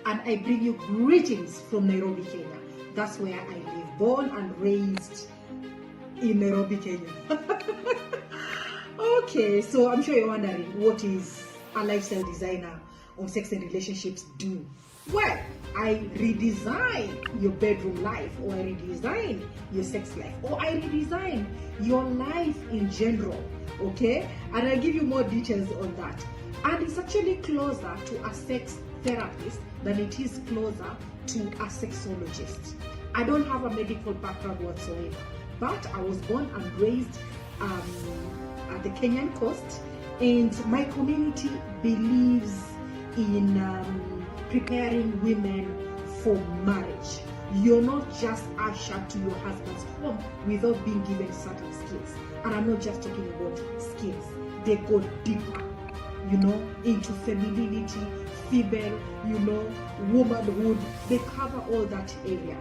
and I bring you greetings from Nairobi, Kenya. That's where I live, born and raised in Nairobi, Kenya. Okay, so I'm sure you're wondering, what is a lifestyle designer on sex and relationships do? Well, I redesign your bedroom life, or I redesign your sex life, or I redesign your life in general, okay? And I'll give you more details on that. And it's actually closer to a sex therapist than it is closer to a sexologist. I don't have a medical background whatsoever, but I was born and raised at the Kenyan coast, and my community believes in preparing women for marriage. You're not just ushered to your husband's home without being given certain skills. And I'm not just talking about skills. They go deeper, into femininity, female, womanhood. They cover all that area.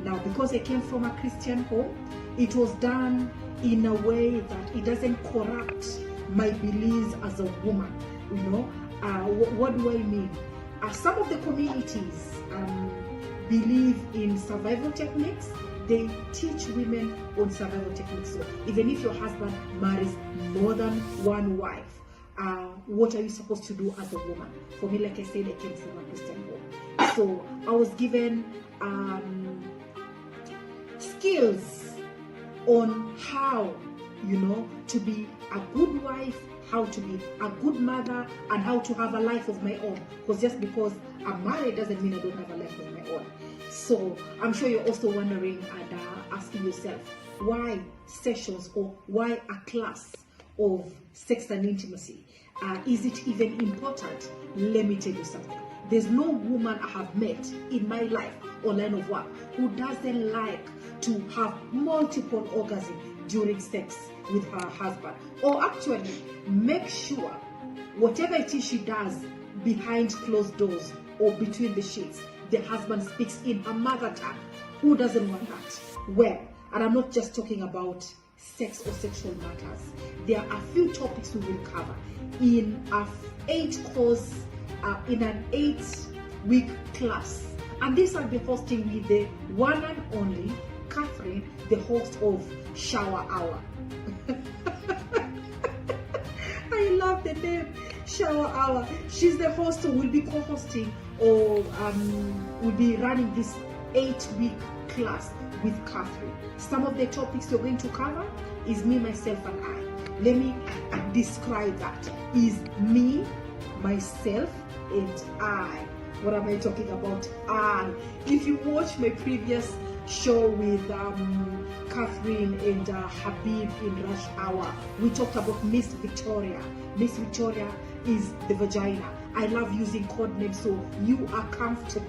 Now, because I came from a Christian home, it was done in a way that it doesn't corrupt my beliefs as a woman. What do I mean? Some of the communities believe in survival techniques. They teach women on survival techniques. So even if your husband marries more than one wife, what are you supposed to do as a woman? For me, like I said, I came from a Christian home. So I was given skills on how, to be a good wife, how to be a good mother, and how to have a life of my own. Because just because I'm married doesn't mean I don't have a life of my own. So I'm sure you're also wondering and asking yourself, why sessions, or why a class of sex and intimacy? Is it even important? Let me tell you something. There's no woman I have met in my life or line of work who doesn't like to have multiple orgasms during sex with her husband, or actually make sure whatever it is she does behind closed doors or between the sheets, the husband speaks in her mother tongue. Who doesn't want that? Well, and I'm not just talking about sex or sexual matters. There are a few topics we will cover in an 8-week class, and this I'll be hosting with the one and only Catherine, the host of Shower Hour. I love the name Shower Hour. She's the host who will be co-hosting, or will be running this 8-week class with Catherine. Some of the topics you're going to cover is me, myself, and I. Let me describe that. Is me, myself, and I. What am I talking about? I. If you watch my previous show with Catherine and Habeeb in Rush Hour, we talked about Miss Victoria. Miss Victoria is the vagina. I love using code names so you are comfortable,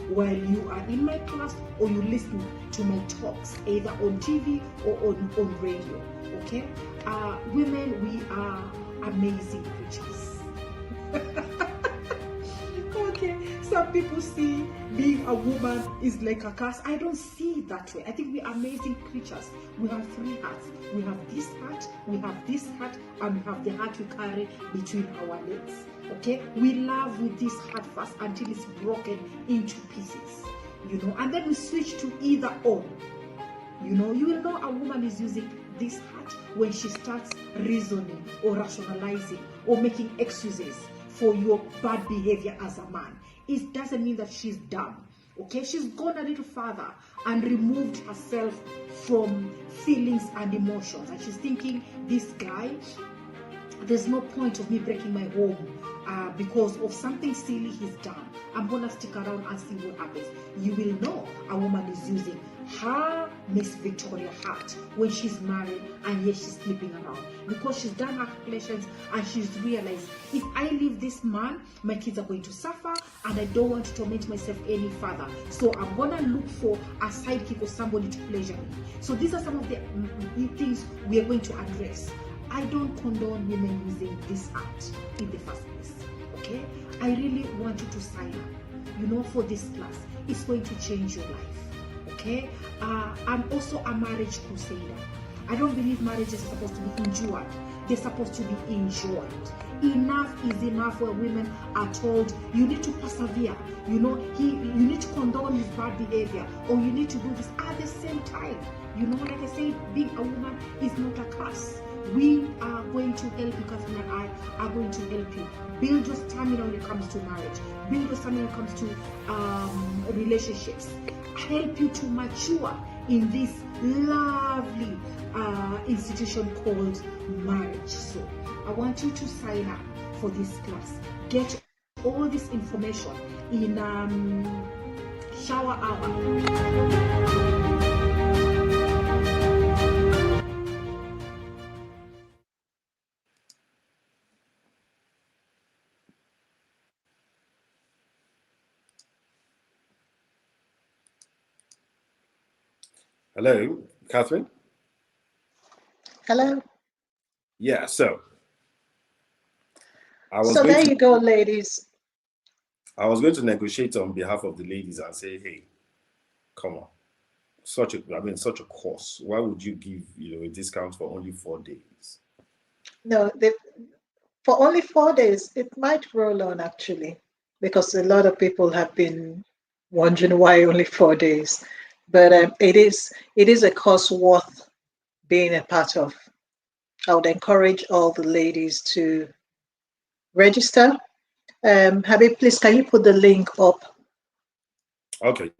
while you are in my class or you listen to my talks, either on TV or on radio. Okay? Women, we are amazing creatures. Okay, some people see being a woman is like a curse. I don't see it that way. I think we are amazing creatures. We have 3 hearts. We have this heart, we have this heart, and we have the heart we carry between our legs. Okay, we love with this heart first until it's broken into pieces, and then we switch to either or. You will know a woman is using this heart when she starts reasoning or rationalizing or making excuses for your bad behavior as a man. It doesn't mean that she's dumb. Okay, she's gone a little further and removed herself from feelings and emotions, and she's thinking, this guy, there's no point of me breaking my home because of something silly he's done. I'm gonna stick around and see what happens. You will know a woman is using her Miss Victoria Hart when she's married and yet she's sleeping around, because she's done her calculations and she's realized, if I leave this man, my kids are going to suffer and I don't want to torment myself any further, so I'm gonna look for a sidekick or somebody to pleasure me. So these are some of the things we are going to address. I don't condone women using this act in the first place. Okay, I really want you to sign up, for this class. It's going to change your life. Okay, I'm also a marriage crusader. I don't believe marriages are supposed to be endured. They're supposed to be enjoyed. Enough is enough where women are told, you need to persevere. You need to condone his bad behavior, or you need to do this at the same time. Like I said, being a woman is not a curse. We are going to help you, Catherine and I are going to help you. Build your stamina when it comes to marriage. Build your stamina when it comes to relationships. Help you to mature in this lovely institution called marriage. So I want you to sign up for this class. Get all this information in Shower Hour. Hello, Catherine? Hello. Yeah, so So there you go, ladies. I was going to negotiate on behalf of the ladies and say, hey, come on. Such a course. Why would you give, a discount for only 4 days? No, for only 4 days, it might roll on actually, because a lot of people have been wondering why only 4 days. But it is a course worth being a part of. I would encourage all the ladies to register. Habeeb, please, can you put the link up? Okay,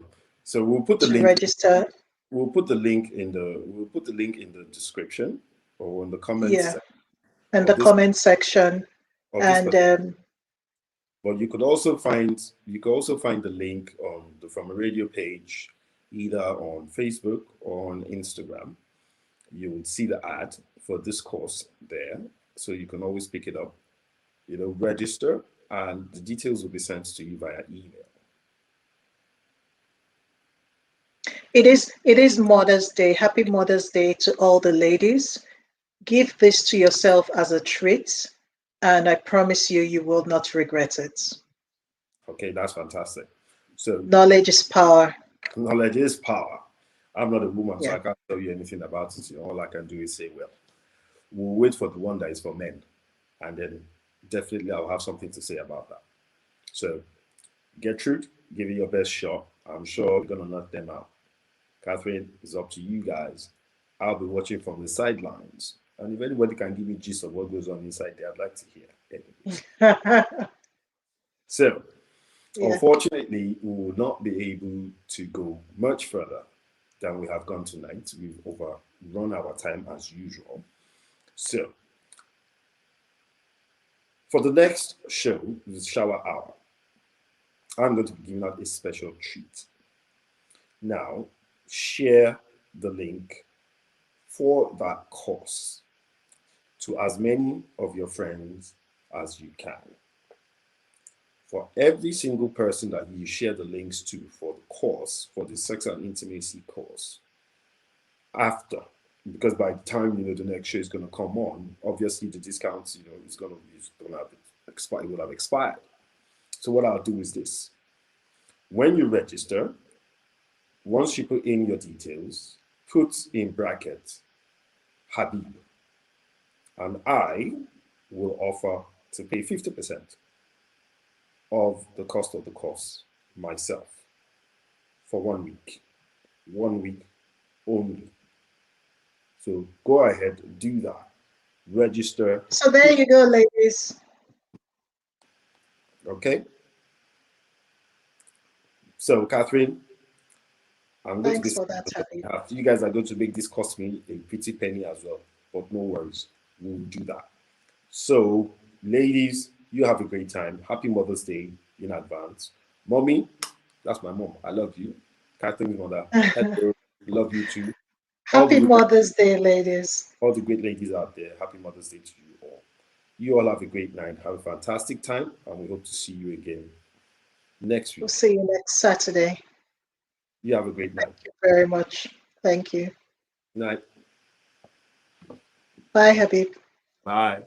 so we'll put the link. Register. We'll put the link in the description or in the comments. Yeah, in the comment section. And but you could also find the link on the Fromaradio page, either on Facebook or on Instagram. You will see the ad for this course there, so you can always pick it up. Register, and the details will be sent to you via email. It is Mother's Day. Happy Mother's Day to all the ladies. Give this to yourself as a treat, and I promise you will not regret it. Okay, that's fantastic. So knowledge is power. Knowledge is power. I'm not a woman, so I can't tell you anything about it. All I can do is say, well, we'll wait for the one that is for men, and then definitely I'll have something to say about that. So Gertrude, give it your best shot. I'm sure we're going to knock them out. Catherine, it's up to you guys. I'll be watching from the sidelines. And if anybody can give me gist of what goes on inside there, I'd like to hear. So, unfortunately, we will not be able to go much further than we have gone tonight. We've overrun our time as usual. So, for the next show, the Shower Hour, I'm going to be giving out a special treat. Now, share the link for that course to as many of your friends as you can. For every single person that you share the links to for the course, for the sex and intimacy course, after, because by the time the next show is going to come on, obviously the discounts is going to have expired. It will have expired. So what I'll do is this: when you register, once you put in your details, put in brackets Habeeb, and I will offer to pay 50% of the cost of the course myself for 1 week. 1 week only. So go ahead, do that. Register. So there you go, ladies. Okay. So Catherine, I'm going Thanks to for that, you guys are going to make this cost me a pretty penny as well, but no worries, we'll do that. So ladies, you have a great time. Happy Mother's Day in advance. Mommy, that's my mom. I love you. Catherine's mother. Hello. Love you too. All Happy the, Mother's Day, ladies. all the great ladies out there, happy Mother's Day to you all. You all have a great night. Have a fantastic time, and we hope to see you again next We'll week. see you next Saturday. You have a great night. Thank you very much. Thank you. Night. Bye, Habib. Bye.